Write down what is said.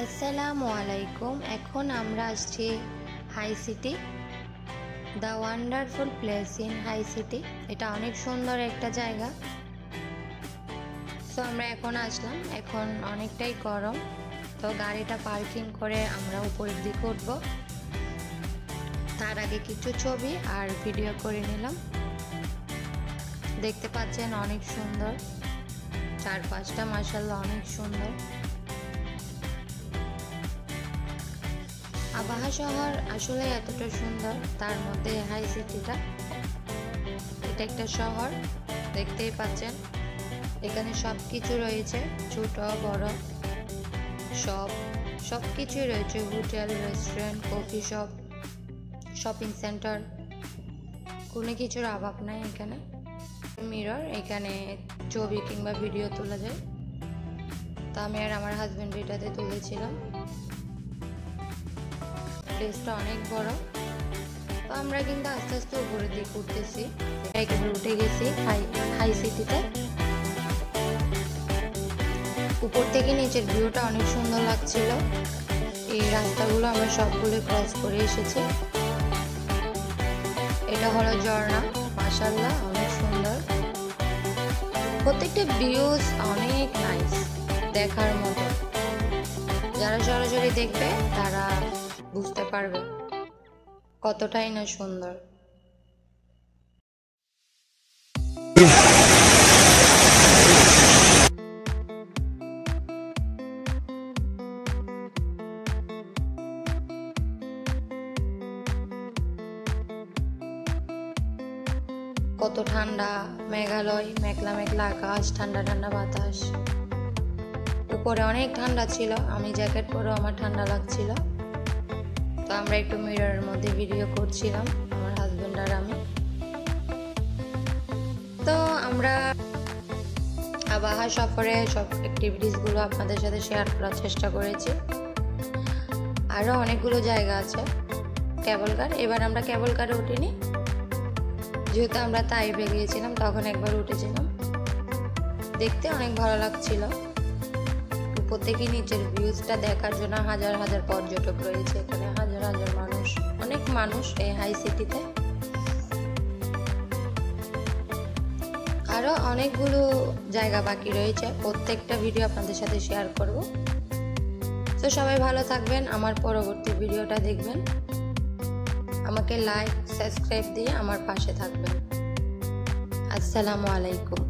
আসসালামু আলাইকুম। এখন আমরা আসছি high city, the wonderful place in high city. এটা অনেক সুন্দর একটা জায়গা। তো আমরা এখন আসলাম, এখন অনেকটাই গরম, তো গাড়িটা পার্কিং করে আমরা উপরের দিকে উঠব। তার আগে কিছু ছবি আর ভিডিও করে নিলাম। দেখতে পাচ্ছেন অনেক সুন্দর, চারপাশটা মাশাআল্লাহ অনেক সুন্দর। আবাহা শহর আসলে এতটা সুন্দর, তার মধ্যে হাই সিটিটা, এটা একটা শহর, দেখতেই পাচ্ছেন। এখানে সব কিছু রয়েছে, ছোট বড় সব কিছুই রয়েছে। Hotel, restaurant, coffee shop, shopping centre, কোনো কিছুর অভাব নাই এখানে। মিরর, এখানে ছবি কিংবা ভিডিও তোলা যায়। তো আমি আর আমার হাজব্যান্ড এটাতে তুলেছিলাম। প্লেসটা অনেক বড়। তো আমরা কিন্তু আস্তে আস্তে উপরের দিকে উঠতেছি, একেবারে উঠে গেছি হাই সিটিতে। উপর থেকে নিচের ভিউটা অনেক সুন্দর লাগছিল। এই রাস্তাগুলো আমরা সবগুলো ক্রস করে এসেছি। এটা হলো ঝর্ণা, মাশাআল্লাহ অনেক সুন্দর। প্রত্যেকটা ভিউজ অনেক নাইস, দেখার মতো। যারা সরাসরি দেখবে তারা বুঝতে পারবে কতটাই না সুন্দর। কত ঠান্ডা, মেঘালয়, মেঘলা মেঘলা আকাশ, ঠান্ডা ঠান্ডা বাতাস। উপরে অনেক ঠান্ডা ছিল, আমি জ্যাকেট পরেও আমার ঠান্ডা লাগছিল। তো আমরা একটু মিররের মধ্যে ভিডিও করছিলাম, আমার হাজবেন্ড আর আমি। তো আমরা আবাহা সফরে সব অ্যাক্টিভিটিসগুলো আপনাদের সাথে শেয়ার করার চেষ্টা করেছি। আরও অনেকগুলো জায়গা আছে। কেবল কার, এবার আমরা কেবল কারে উঠিনি, যেহেতু আমরা তাইফে গিয়েছিলাম তখন একবার উঠেছিলাম। দেখতে অনেক ভালো লাগছিল। উপর থেকে নিচের ভিউজটা দেখার জন্য হাজার হাজার পর্যটক রয়েছে এখানে, হাজার হাজার মানুষ, অনেক মানুষ এই হাই সিটিতে। আরো অনেকগুলো জায়গা বাকি রয়েছে, প্রত্যেকটা ভিডিও আপনাদের সাথে শেয়ার করব। তো সবাই ভালো থাকবেন, আমার পরবর্তী ভিডিওটা দেখবেন। আমাকে লাইক, সাবস্ক্রাইব দিয়ে আমার পাশে থাকবেন। আসসালামু আলাইকুম।